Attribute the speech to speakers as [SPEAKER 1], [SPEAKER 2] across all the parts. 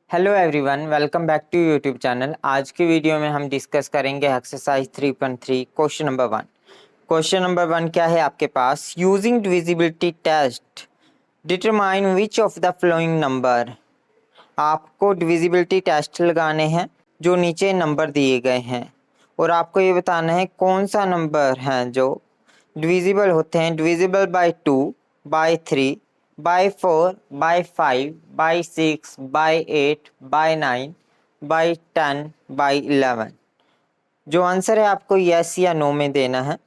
[SPEAKER 1] Hello everyone, welcome back to YouTube channel. आज की video में हम डिस्कस करेंगे exercise 3.3 question number 1। Question number 1 क्या है आपके पास? Using divisibility test determine which of the following number. आपको डिविजिबिलिटी टेस्ट लगाने हैं जो नीचे नंबर दिए गए हैं और आपको ये बताना है कौन सा नंबर है जो डिविजिबल होते हैं। Divisible by 2, by 3, by 4, by 5, by 6, by 8, by 9, by 10, by 11। जो आंसर है आपको यस या नो में देना है।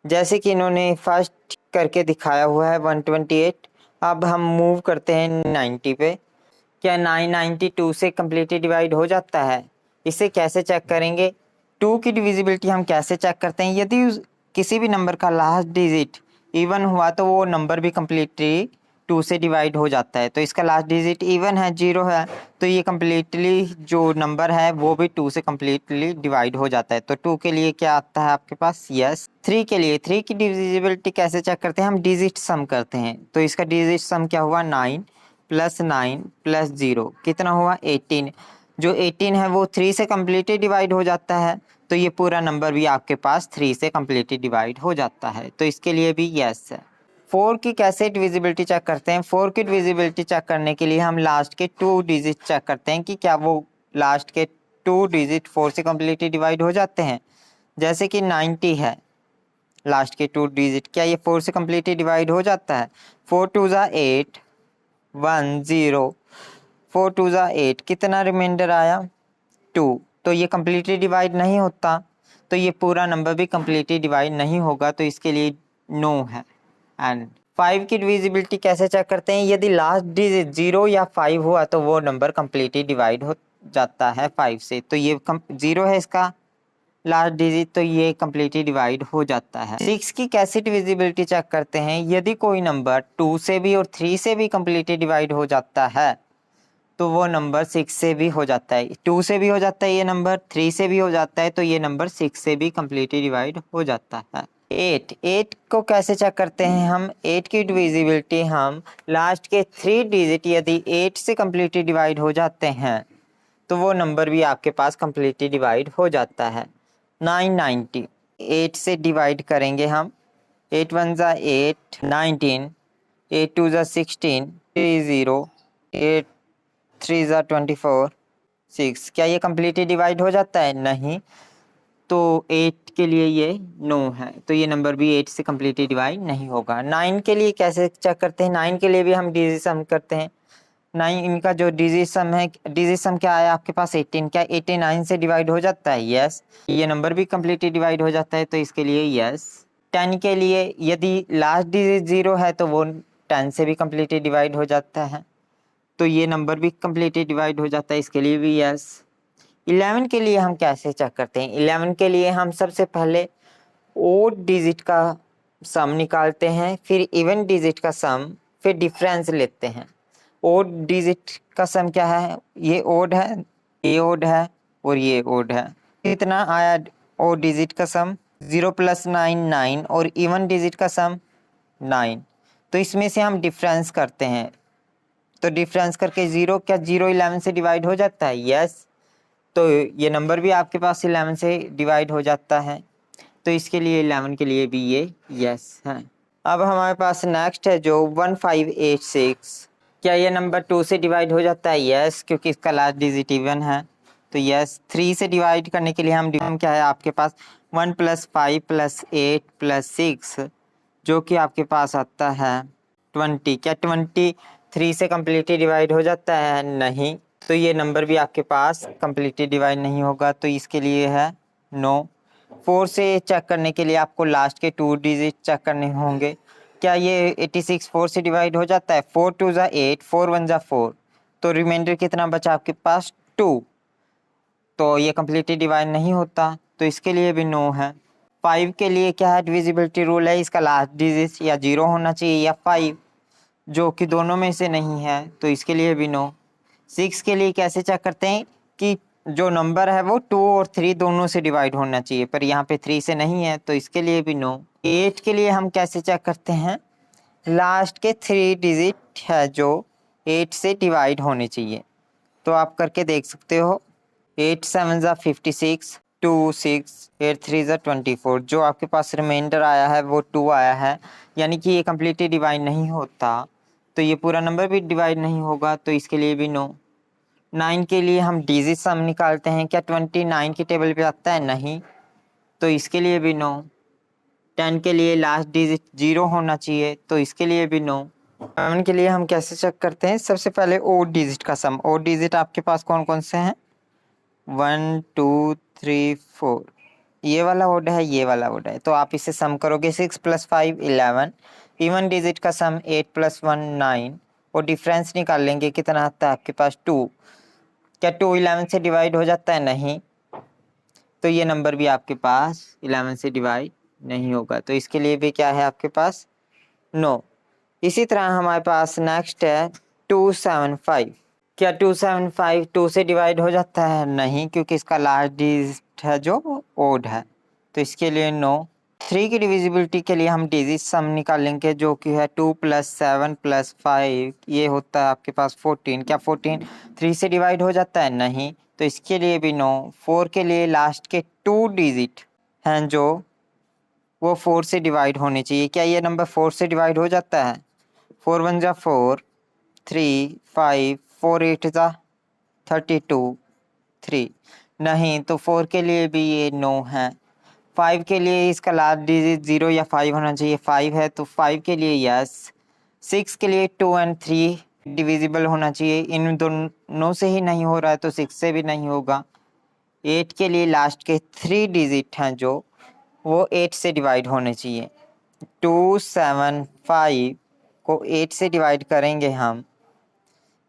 [SPEAKER 1] जैसे कि इन्होंने फर्स्ट करके दिखाया हुआ है 128। अब हम मूव करते हैं 90 पे। क्या 992 से कम्प्लीटली डिवाइड हो जाता है? इसे कैसे चेक करेंगे? 2 की डिविजिबिलिटी हम कैसे चेक करते हैं? यदि किसी भी नंबर का लास्ट डिजिट इवन हुआ तो वो नंबर भी कम्प्लीटली 2 से डिवाइड हो जाता है। तो इसका लास्ट डिजिट इवन है, 0 है, तो ये कम्प्लीटली जो नंबर है वो भी 2 से कम्प्लीटली डिवाइड हो जाता है। तो 2 के लिए क्या आता है आपके पास? यस। 3 के लिए 3 की डिविजिबिलिटी कैसे चेक करते हैं? हम डिजिट सम करते हैं। तो इसका डिजिट सम क्या हुआ? 9 प्लस 9 प्लस 0 कितना हुआ? 18। जो 18 है वो 3 से कम्प्लीटली डिवाइड हो जाता है, तो ये पूरा नंबर भी आपके पास 3 से कम्प्लीटली डिवाइड हो जाता है। तो इसके लिए भी यस है। 4 की कैसे डिविजिबिलिटी चेक करते हैं? 4 की डिविजिबिलिटी चेक करने के लिए हम लास्ट के 2 डिजिट चेक करते हैं कि क्या वो लास्ट के 2 डिजिट 4 से कम्प्लीटली डिवाइड हो जाते हैं। जैसे कि 90 है, लास्ट के 2 डिजिट, क्या ये 4 से कम्प्लीटली डिवाइड हो जाता है? 4 2 ज़ा 8, 1 0, 4 2 ज़ा 8, कितना रिमाइंडर आया? 2। तो ये कम्प्लीटली डिवाइड नहीं होता, तो ये पूरा नंबर भी कम्प्लीटली डिवाइड नहीं होगा, तो इसके लिए नो है। एंड 5 की डिविजिबिलिटी कैसे चेक करते हैं? यदि लास्ट डिजिट 0 या 5 हुआ तो वो नंबर कम्प्लीटली डिवाइड हो जाता है 5 से। तो ये 0 है इसका लास्ट डिजिट, तो ये कम्प्लीटली डिवाइड हो जाता है। 6 की कैसे डिविजिबिलिटी चेक करते हैं? यदि कोई नंबर 2 से भी और 3 से भी कम्प्लीटली डिवाइड हो जाता है तो वो नंबर 6 से भी हो जाता है। 2 से भी हो जाता है ये नंबर, 3 से भी हो जाता है, तो ये नंबर 6 से भी कम्प्लीटली डिवाइड हो जाता है। 8 को कैसे चेक करते हैं हम? 8 की डिविजिबिलिटी हम लास्ट के 3 डिजिट यदि 8 से कम्प्लीटली डिवाइड हो जाते हैं तो वो नंबर भी आपके पास कम्प्लीटली डिवाइड हो जाता है। 990 8 से डिवाइड करेंगे हम। 8 1 ज़ा 8, 19, 8 2 ज़ा 16, 0, 8 3 ज़ा 24, 6। क्या ये कम्प्लीटली डिवाइड हो जाता है? नहीं। तो 8 के लिए ये नो है, तो ये नंबर भी 8 से कम्प्लीटली डिवाइड नहीं होगा। 9 के लिए कैसे चेक करते हैं? 9 के लिए भी हम डिजिट सम करते हैं। 9 इनका जो डिजिट सम है, डिजिट सम क्या आया आपके पास? 18। क्या 89 से डिवाइड हो जाता है? यस। ये नंबर भी कम्प्लीटली डिवाइड हो जाता है, तो इसके लिए यस। 10 के लिए यदि लास्ट डिजिट 0 है तो वो 10 से भी कम्प्लीटली डिवाइड हो जाता है, तो ये नंबर भी कम्प्लीटली डिवाइड हो जाता है, इसके लिए भी यस। 11 के लिए हम कैसे चेक करते हैं? 11 के लिए हम सबसे पहले ओड डिजिट का सम निकालते हैं, फिर इवन डिजिट का सम, फिर डिफरेंस लेते हैं। ओड डिजिट का सम क्या है? ये ओड है, ये ओड है और ये ओड है। कितना आया ओड डिजिट का सम? 0 प्लस 9 9, और इवन डिजिट का सम 9। तो इसमें से हम डिफरेंस करते हैं, तो डिफरेंस करके 0, क्या 0 11 से डिवाइड हो जाता है? यस। तो ये नंबर भी आपके पास 11 से डिवाइड हो जाता है, तो इसके लिए 11 के लिए भी ये यस है। अब हमारे पास नेक्स्ट है जो 1586। क्या ये नंबर 2 से डिवाइड हो जाता है? यस, क्योंकि इसका लास्ट डिजिट इवन है, तो यस। 3 से डिवाइड करने के लिए हम क्या है आपके पास? 1 प्लस 5 प्लस 8 प्लस 6, जो कि आपके पास आता है 20। क्या 20 3 से कम्प्लीटली डिवाइड हो जाता है? नहीं। तो ये नंबर भी आपके पास कम्प्लीटली डिवाइड नहीं होगा, तो इसके लिए है नो। 4 से चेक करने के लिए आपको लास्ट के 2 डिजिट चेक करने होंगे। क्या ये 86 4 से डिवाइड हो जाता है? 4 2 ज़ा 8, 4 1 ज़ा 4, तो रिमाइंडर कितना बचा आपके पास? 2। तो ये कम्प्लीटली डिवाइड नहीं होता, तो इसके लिए भी नो है। 5 के लिए क्या है डिविजिबिलिटी रूल है? इसका लास्ट डिजिट या 0 होना चाहिए या 5, जो कि दोनों में से नहीं है, तो इसके लिए भी नो। 6 के लिए कैसे चेक करते हैं कि जो नंबर है वो 2 और 3 दोनों से डिवाइड होना चाहिए, पर यहाँ पे 3 से नहीं है, तो इसके लिए भी नो। 8 के लिए हम कैसे चेक करते हैं? लास्ट के 3 डिजिट है जो 8 से डिवाइड होने चाहिए, तो आप करके देख सकते हो। 8 7 ज़ा 56, 2 6, 8 3 ज़ा 24। जो आपके पास रिमाइंडर आया है वो 2 आया है, यानी कि ये कम्प्लीटली डिवाइड नहीं होता, तो ये पूरा नंबर भी डिवाइड नहीं होगा, तो इसके लिए भी नो। 9 के लिए हम डिजिट सम निकालते हैं, क्या 29 की टेबल पे आता है? नहीं, तो इसके लिए भी नो। 10 के लिए लास्ट डिजिट 0 होना चाहिए, तो इसके लिए भी नो। 7 के लिए हम कैसे चेक करते हैं? सबसे पहले ओड डिजिट का सम। ओड डिजिट आपके पास कौन कौन से हैं? 1 2 3 4। ये वाला ओड है, ये वाला ओड है, तो आप इसे सम करोगे। 6 + 5 11। इवन डिजिट का सम 8 + 1 9, और डिफरेंस निकाल लेंगे, कितना आता है आपके पास? 2। क्या 2 11 से डिवाइड हो जाता है? नहीं, तो ये नंबर भी आपके पास 11 से डिवाइड नहीं होगा, तो इसके लिए भी क्या है आपके पास? नो। इसी तरह हमारे पास नेक्स्ट है 275। क्या 275 2 से डिवाइड हो जाता है? नहीं, क्योंकि इसका लास्ट डिजिट है जो ओड है, तो इसके लिए नो। 3 की डिविजिबिलिटी के लिए हम डिजिट सम निकालेंगे, जो कि है 2 + 7 + 5, ये होता है आपके पास 14। क्या 14 3 से डिवाइड हो जाता है? नहीं, तो इसके लिए भी नो। 4 के लिए लास्ट के 2 डिजिट हैं जो वो 4 से डिवाइड होने चाहिए। क्या ये नंबर 4 से डिवाइड हो जाता है? 4 1 ज़ा 4, 3 5, 4 8 ज़ा 32, 3। नहीं, तो 4 के लिए भी ये नो है। 5 के लिए इसका लास्ट डिजिट 0 या 5 होना चाहिए, 5 है, तो 5 के लिए यस। 6 के लिए 2 और 3 डिविजिबल होना चाहिए, इन दोनों से ही नहीं हो रहा है, तो 6 से भी नहीं होगा। 8 के लिए लास्ट के 3 डिजिट हैं जो वो 8 से डिवाइड होने चाहिए। 2 7 5 को 8 से डिवाइड करेंगे हम।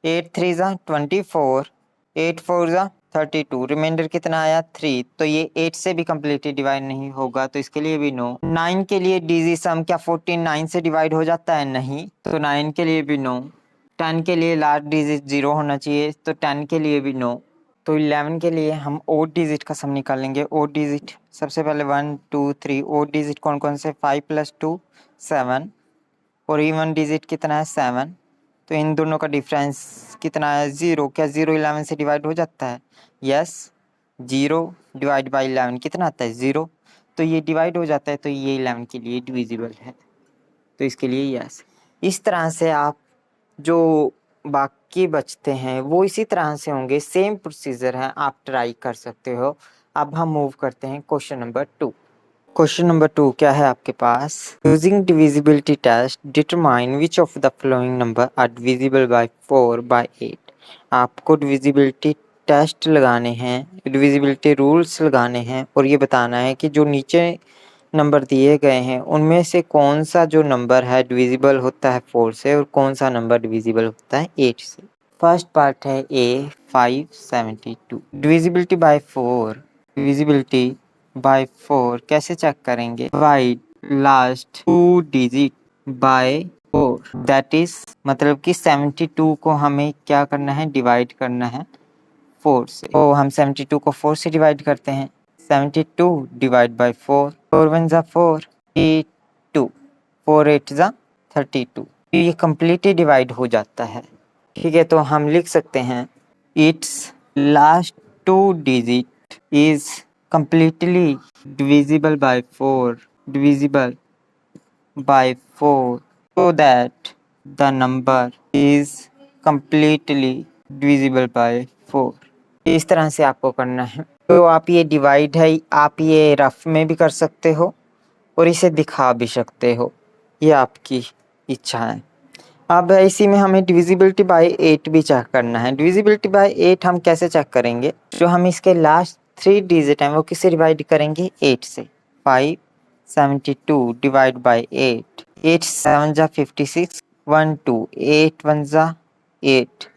[SPEAKER 1] 8 3 ज़ा 24, 8 4 ज़ा 32, रिमाइंडर कितना आया? 3, तो ये 8 से भी कम्प्लीटली डिवाइड नहीं होगा, तो इसके लिए भी नो। 9 के लिए डिजिट सम, क्या 14 9 से डिवाइड हो जाता है? नहीं, तो 9 के लिए भी नो। 10 के लिए लास्ट डिजिट 0 होना चाहिए, तो 10 के लिए भी नो। तो 11 के लिए हम ओड डिजिट का सम निकालेंगे। ओड डिजिट सबसे पहले 1 2 3, ओड डिजिट कौन कौन से? 5 + 2 7, और इवन डिजिट कितना है? 7। तो इन दोनों का डिफरेंस कितना है? 0। क्या 0 11 से डिवाइड हो जाता है? यस। 0 डिवाइड बाई 11 कितना आता है? 0। तो ये डिवाइड हो जाता है, तो ये 11 के लिए डिविजिबल है, तो इसके लिए यस। इस तरह से आप जो बाकी बचते हैं वो इसी तरह से होंगे, सेम प्रोसीजर है, आप ट्राई कर सकते हो। अब हम मूव करते हैं क्वेश्चन नंबर 2। क्वेश्चन नंबर 2 क्या है आपके पास? Using divisibility test determine which of the following number are divisible by 4 by 8। आपको डिविजिबिलिटी टेस्ट लगाने हैं, डिविजिबिलिटी रूल्स लगाने हैं, और ये बताना है कि जो नीचे नंबर दिए गए हैं उनमें से कौन सा जो नंबर है डिविजिबल होता है 4 से, और कौन सा नंबर डिविजिबल होता है 8 से। फर्स्ट पार्ट है ए 572। Divisibility bye 4। डिविजिबिलिटी बाय 4 कैसे चेक करेंगे? Divide last 2 digit bye 4, that is मतलब कि 72 को हमें क्या करना है? डिवाइड करना है 4 से। तो हम 72 को 4 से डिवाइड करते हैं। 72 डिवाइड बाय 4, 4 1 ज़ा 4, 2, 4 8 ज़ा 32। ये कम्प्लीटली डिवाइड हो जाता है। ठीक है, तो हम लिख सकते हैं it's last 2 digit is completely divisible by 4, divisible by 4, so that the number is completely divisible by 4। इस तरह से आपको करना है। तो आप ये डिवाइड है, आप ये रफ में भी कर सकते हो और इसे दिखा भी सकते हो, ये आपकी इच्छा है। अब इसी में हमें डिविजिबिलिटी बाय 8 भी चेक करना है। डिविजिबिलिटी बाय 8 हम कैसे चेक करेंगे? जो हम इसके लास्ट 3 डिजिट हैं वो किससे डिवाइड करेंगे? 8 से। 5 72 डिवाइड बाय 8, 8 7 ज़ा 56, 1 2, 8 1 ज़ा 8,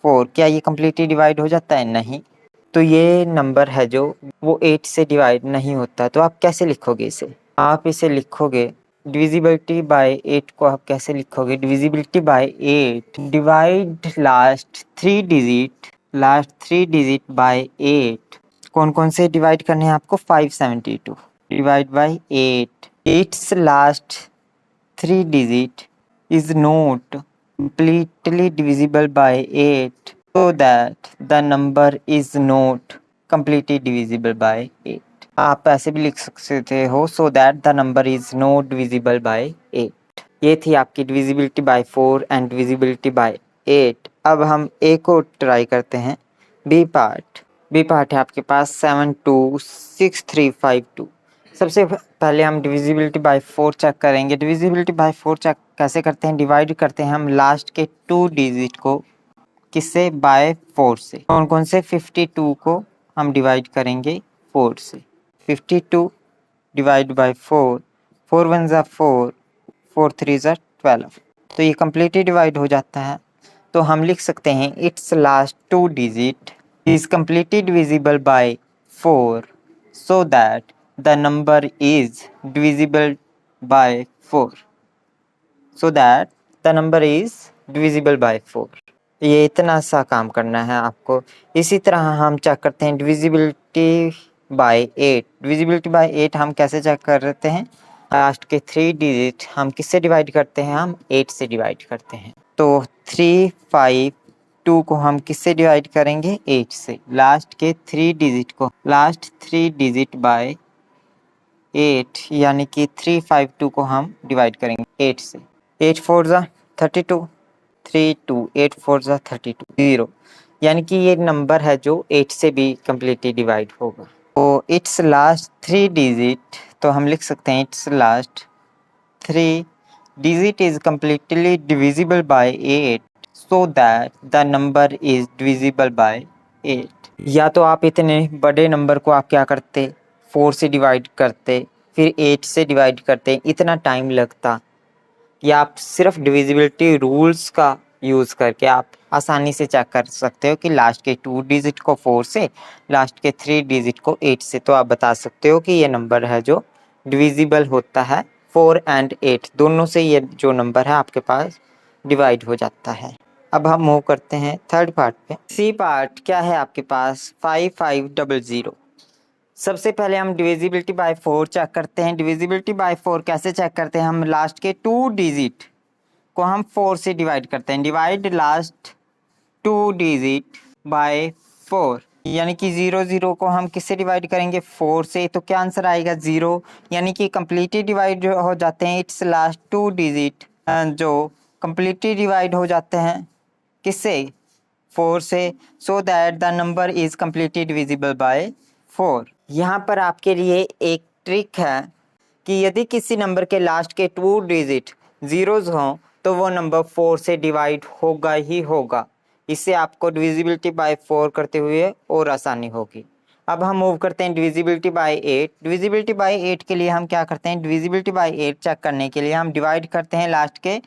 [SPEAKER 1] 4। क्या ये कम्प्लीटली डिवाइड हो जाता है? नहीं, तो ये नंबर है जो वो 8 से डिवाइड नहीं होता। तो आप कैसे लिखोगे इसे? आप इसे लिखोगे डिविजिबिलिटी बाय 8 को आप कैसे लिखोगे? Divisibility bye 8 divide last 3 digit bye 8। कौन कौन से डिवाइड करने हैं आपको? 572 divide by 8, it's last 3 digit is not completely divisible by 8, so that the number is not completely divisible by 8। आप ऐसे भी लिख सकते हो so that the number is not divisible by 8। ये थी आपकी divisibility bye 4 and divisibility bye 8। अब हम ए को ट्राई करते हैं, बी पार्ट। बी पार्ट है आपके पास 726352। सबसे पहले हम डिविजिबिलिटी बाय 4 चेक करेंगे। डिविजिबिलिटी बाय 4 चेक कैसे करते हैं? डिवाइड करते हैं हम लास्ट के 2 डिजिट को किससे? बाय 4 से। कौन कौन से? 52 को हम डिवाइड करेंगे 4 से। 52 डिवाइड बाय 4, 4 1 ज़ा 4, 4 3 ज़ा 12। तो ये कम्प्लीटली डिवाइड हो जाता है। तो हम लिख सकते हैं it's last 2 digit is completely divisible by 4 so that the number is divisible by 4 so that the number is divisible by 4। ये इतना सा काम करना है आपको। इसी तरह हम चेक करते हैं डिविजिबिलिटी बाय 8। डिविजिबिलिटी बाय 8 हम कैसे चेक करते हैं? लास्ट के 3 डिजिट हम किससे डिवाइड करते हैं? हम 8 से डिवाइड करते हैं। तो 3 5 2 को हम किससे डिवाइड करेंगे? 8 से। लास्ट के 3 डिजिट को, लास्ट 3 डिजिट बाय 8 यानी कि 352 को हम डिवाइड करेंगे 8 से। 8 4 ज़ा 32, 3 2 8 4 ज़ा 32 0, यानी कि ये नंबर है जो 8 से भी कम्प्लीटली डिवाइड होगा। तो इट्स लास्ट 3 डिजिट, तो हम लिख सकते हैं it's last 3 digit is completely divisible by 8 so that the number is divisible by 8। या तो आप इतने बड़े नंबर को आप क्या करते? 4 से डिवाइड करते, फिर 8 से डिवाइड करते, इतना टाइम लगता। या आप सिर्फ डिविजिबिलिटी रूल्स का यूज़ करके आप आसानी से चेक कर सकते हो कि लास्ट के 2 डिजिट को 4 से, लास्ट के 3 डिजिट को 8 से। तो आप बता सकते हो कि ये नंबर है जो डिविजिबल होता है 4 एंड 8 दोनों से। ये जो नंबर है आपके पास डिवाइड हो जाता है। अब हम मूव करते हैं थर्ड पार्ट पे। सी पार्ट क्या है आपके पास? 5500। सबसे पहले हम डिविजिबिलिटी बाय 4 चेक करते हैं। डिविजिबिलिटी बाय 4 कैसे चेक करते हैं? हम लास्ट के 2 डिजिट को हम 4 से डिवाइड करते हैं। डिवाइड लास्ट 2 डिजिट बाय 4, यानी कि 0 0 को हम किससे डिवाइड करेंगे? 4 से। तो क्या आंसर आएगा? 0, यानी कि कम्प्लीटली डिवाइड हो जाते हैं। इट्स लास्ट 2 डिजिट जो कम्प्लीटली डिवाइड हो जाते हैं किससे? 4 से। सो that the number is completely divisible by 4। यहाँ पर आपके लिए एक ट्रिक है कि यदि किसी नंबर के लास्ट के 2 डिजिट ज़ीरोज़ हों तो वो नंबर 4 से डिवाइड होगा ही होगा। इससे आपको डिविजिबिलिटी बाय 4 करते हुए और आसानी होगी। अब हम मूव करते हैं डिविजिबिलिटी बाय 8। डिविजिबिलिटी बाय 8 के लिए हम क्या करते हैं? डिविजिबिलिटी बाय 8 चेक करने के लिए हम डिवाइड करते हैं लास्ट के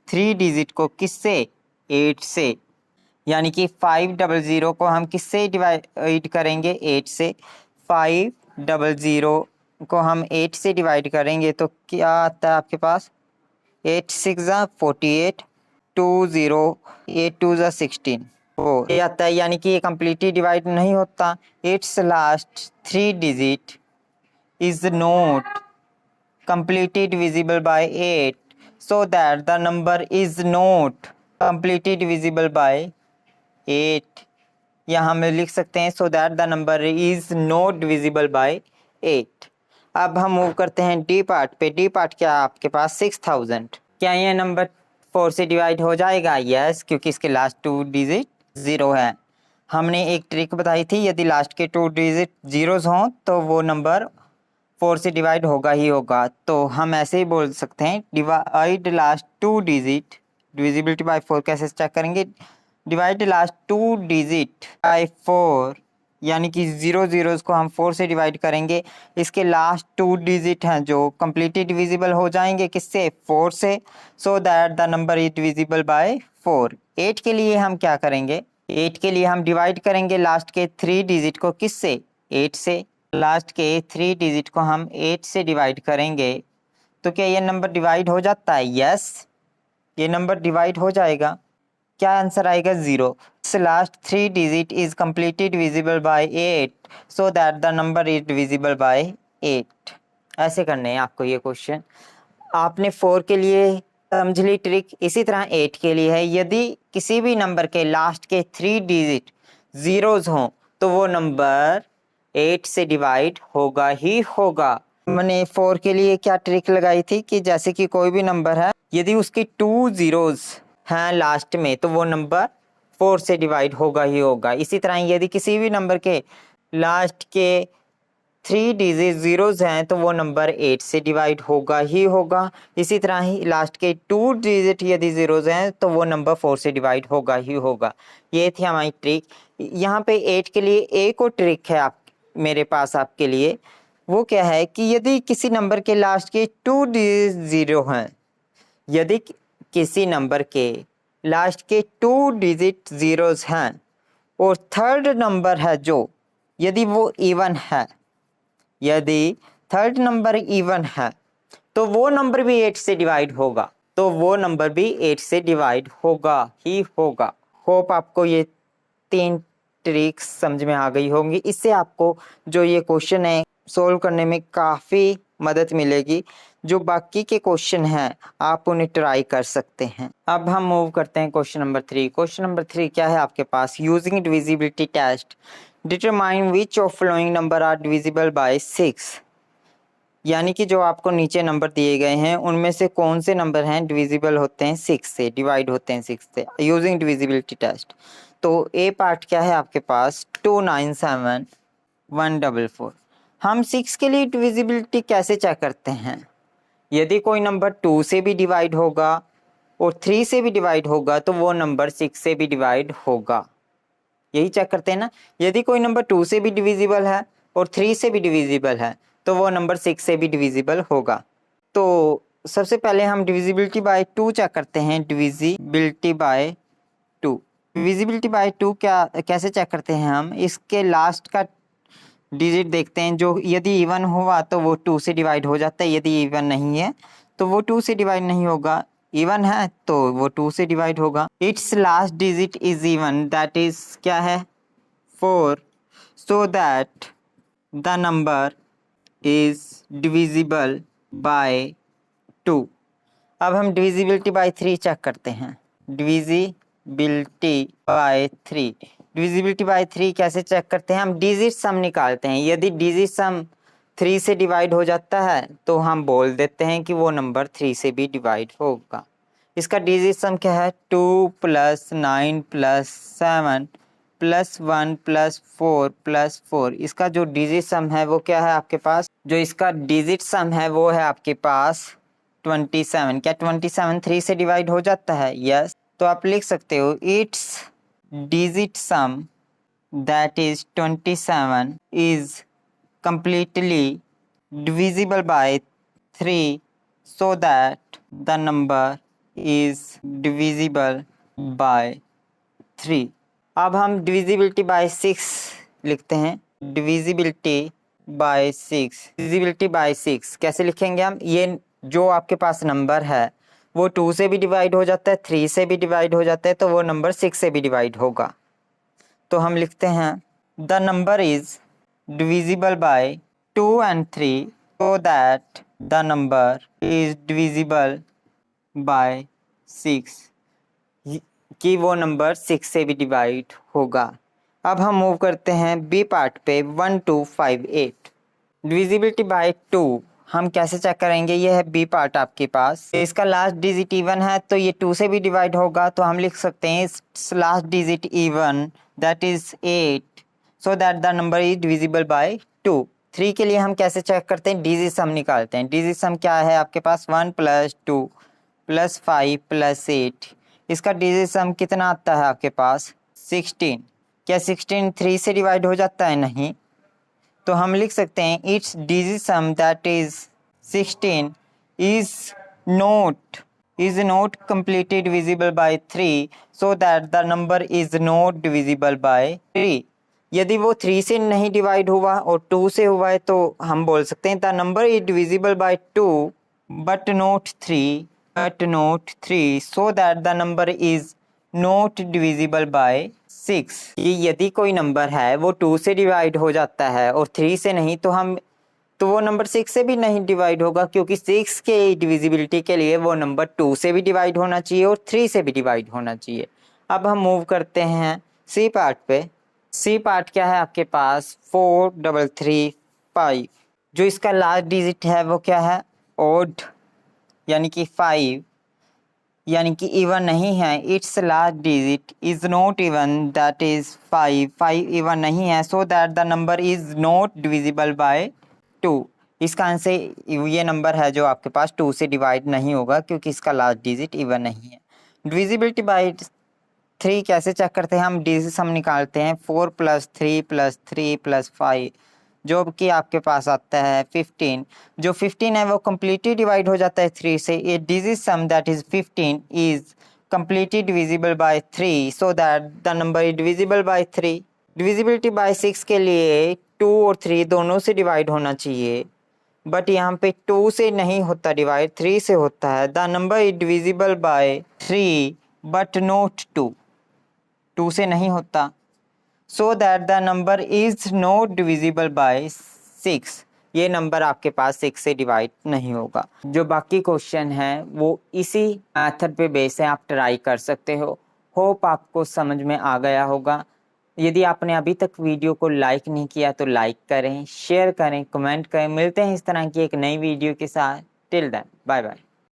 [SPEAKER 1] 3 डिजिट को किससे? 8 से। यानी कि 500 को हम किससे डिवाइड करेंगे? 8 से। 500 को हम 8 से डिवाइड करेंगे तो क्या आता है आपके पास? 8 6 ज़ा 48, 2 0 8 2 ज़ा 16 4 ये आता है। यानी कि ये कम्प्लीटली डिवाइड नहीं होता। It's last 3 digit is not completely divisible by 8 so that the number is not completely divisible by 8। या हम लिख सकते हैं so that the number is not divisible by 8। अब हम मूव करते हैं डी पार्ट पे। डी पार्ट क्या है आपके पास? 6000। क्या ये नंबर 4 से डिवाइड हो जाएगा? यस, क्योंकि इसके लास्ट 2 डिजिट 0 है। हमने एक ट्रिक बताई थी, यदि लास्ट के 2 डिजिट जीरोज़ हों तो वो नंबर 4 से डिवाइड होगा ही होगा। तो हम ऐसे ही बोल सकते हैं divide last 2 digit. Divisibility bye 4 कैसे चेक करेंगे? डिवाइड लास्ट 2 डिजिट बाय 4, यानी कि 0 ज़ीरोज़ को हम 4 से डिवाइड करेंगे। इसके लास्ट 2 डिजिट हैं जो कम्प्लीटली डिविजिबल हो जाएंगे किससे? 4 से। सो that the number is divisible by 4। 8 के लिए हम क्या करेंगे? 8 के लिए हम डिवाइड करेंगे लास्ट के 3 डिजिट को किससे? 8 से। लास्ट के 3 डिजिट को हम 8 से डिवाइड करेंगे तो क्या ये नंबर डिवाइड हो जाता है? यस, ये नंबर डिवाइड हो जाएगा। क्या आंसर आएगा? 0। Last 3 digit is completely divisible bye 8 so that the number is divisible bye 8। ऐसे करने हैं आपको ये क्वेश्चन। आपने 4 के लिए समझ ली ट्रिक। इसी तरह 8 के लिए है, यदि किसी भी नंबर के लास्ट के 3 डिजिट जीरोज हों तो वो नंबर 8 से डिवाइड होगा ही होगा। मैंने 4 के लिए क्या ट्रिक लगाई थी कि जैसे कि कोई भी नंबर है, यदि उसकी 2 जीरोज हैं लास्ट में तो वो नंबर 4 से डिवाइड होगा ही होगा। इसी तरह यदि किसी भी नंबर के लास्ट के 3 डिजिट जीरोज हैं तो वो नंबर 8 से डिवाइड होगा ही होगा। इसी तरह ही लास्ट के 2 डिजिट यदि जीरोज हैं तो वो नंबर 4 से डिवाइड होगा ही होगा। ये थी हमारी ट्रिक। यहाँ पे 8 के लिए एक और ट्रिक है आप मेरे पास आपके लिए। वो क्या है कि यदि किसी नंबर के लास्ट के 2 डिजिट जीरो हैं, यदि किसी नंबर के लास्ट के 2 डिजिट जीरोज हैं और थर्ड नंबर है जो, यदि वो इवन है, यदि थर्ड नंबर इवन है तो वो नंबर भी 8 से डिवाइड होगा, तो वो नंबर भी 8 से डिवाइड होगा ही होगा। होप आपको ये 3 ट्रिक्स समझ में आ गई होंगी। इससे आपको जो ये क्वेश्चन है सोल्व करने में काफ़ी मदद मिलेगी। जो बाकी के क्वेश्चन हैं आप उन्हें ट्राई कर सकते हैं। अब हम मूव करते हैं क्वेश्चन नंबर 3। क्वेश्चन नंबर 3 क्या है आपके पास? Using divisibility test determine which of following number are divisible by 6। यानी कि जो आपको नीचे नंबर दिए गए हैं उनमें से कौन से नंबर हैं डिविजिबल होते हैं 6 से, डिवाइड होते हैं 6 से, यूजिंग डिविजिबिलिटी टेस्ट। तो ए पार्ट क्या है आपके पास? 297 144। हम 6 के लिए डिविजिबिलिटी कैसे चेक करते हैं? यदि कोई नंबर 2 से भी डिवाइड होगा और 3 से भी डिवाइड होगा तो वो नंबर 6 से भी डिवाइड होगा। यही चेक करते हैं ना। यदि कोई नंबर 2 से भी डिविजिबल है और 3 से भी डिविजिबल है तो वो नंबर 6 से भी डिविजिबल होगा। तो सबसे पहले हम डिविजिबिलिटी बाय 2 चेक करते हैं। डिविजिबिलिटी बाय 2, डिविजिबिलिटी बाय 2 क्या कैसे चेक करते हैं हम? इसके लास्ट का डिजिट देखते हैं, जो यदि इवन हुआ तो वो 2 से डिवाइड हो जाता है, यदि इवन नहीं है तो वो 2 से डिवाइड नहीं होगा, इवन है तो वो 2 से डिवाइड होगा। It's last digit is even, that is क्या है? 4, सो that the number is divisible by 2। अब हम डिविजिबिलिटी बाय 3 चेक करते हैं। डिविजिबिलिटी बाय 3, डिविजिबिलिटी बाय 3 कैसे चेक करते हैं? हम डिजिट सम निकालते हैं। यदि डिजिट सम 3 से डिवाइड हो जाता है तो हम बोल देते हैं कि वो नंबर 3 से भी डिवाइड होगा। इसका डिजिट सम क्या है? 2 + 9 + 7 + 1 + 4 + 4। इसका जो डिजिट सम है वो क्या है आपके पास? जो इसका डिजिट सम है वो है आपके पास 27। क्या 27 3 से डिवाइड हो जाता है? यस। तो आप लिख सकते हो it's digit sum that is 27 is completely divisible by 3 so that the number is divisible by 3। अब हम divisibility by 6 लिखते हैं। divisibility by 6, divisibility by 6 कैसे लिखेंगे हम? ये जो आपके पास नंबर है वो 2 से भी डिवाइड हो जाता है, 3 से भी डिवाइड हो जाता है, तो वो नंबर 6 से भी डिवाइड होगा। तो हम लिखते हैं the number is divisible by 2 and 3 so that the number is divisible by 6, कि वो नंबर 6 से भी डिवाइड होगा। अब हम मूव करते हैं बी पार्ट पे 1258। डिविजिबिलिटी बाय 2 हम कैसे चेक करेंगे? ये है बी पार्ट आपके पास। इसका लास्ट डिजिट इवन है तो ये 2 से भी डिवाइड होगा, तो हम लिख सकते हैं इस last digit even that is 8 so that the number is divisible by 2। 3 के लिए हम कैसे चेक करते हैं? डिजिट सम निकालते हैं। डिजिट सम क्या है आपके पास? 1 + 2 + 5 + 8। इसका डिजिट सम कितना आता है आपके पास? 16। क्या 16 3 से डिवाइड हो जाता है? नहीं। तो हम लिख सकते हैं it's digit sum that is 16 is not completely divisible by 3 so that the number is not divisible by 3। यदि वो 3 से नहीं डिवाइड हुआ और 2 से हुआ है तो हम बोल सकते हैं the number is divisible by 2 but not 3 so that the number is not divisible by 6। ये यदि कोई नंबर है वो 2 से डिवाइड हो जाता है और 3 से नहीं, तो हम तो वो नंबर 6 से भी नहीं डिवाइड होगा, क्योंकि 6 के डिविजिबिलिटी के लिए वो नंबर 2 से भी डिवाइड होना चाहिए और 3 से भी डिवाइड होना चाहिए। अब हम मूव करते हैं सी पार्ट पे। सी पार्ट क्या है आपके पास, 4 3 3 5। जो इसका लास्ट डिजिट है वो क्या है, ओड, यानी कि 5, यानी कि इवन नहीं है। It's last digit is not even, that is 5। 5 even नहीं है, सो that the number is not divisible by 2। इसका आंसर ये नंबर है जो आपके पास 2 से डिवाइड नहीं होगा, क्योंकि इसका लास्ट डिजिट इवन नहीं है। डिविजिबिलिटी बाय 3 कैसे चेक करते हैं, हम डिजिट सम निकालते हैं 4 + 3 + 3 + 5, जो कि आपके पास आता है 15। जो 15 है वो कम्प्लीटली डिवाइड हो जाता है 3 से। A digit sum that is 15 is completely divisible by 3, so that the number is divisible by 3। Divisibility by 6 के लिए 2 और 3 दोनों से डिवाइड होना चाहिए, बट यहाँ पे 2 से नहीं होता डिवाइड, 3 से होता है। The number is divisible by 3 but not 2, 2 से नहीं होता, सो that the number is not divisible by 6। ये नंबर आपके पास 6 से डिवाइड नहीं होगा। जो बाकी क्वेश्चन है वो इसी मेथड पे बेस है, आप ट्राई कर सकते हो। होप आपको समझ में आ गया होगा। यदि आपने अभी तक वीडियो को लाइक नहीं किया तो लाइक करें, शेयर करें, कमेंट करें। मिलते हैं इस तरह की एक नई वीडियो के साथ। Till then bye bye.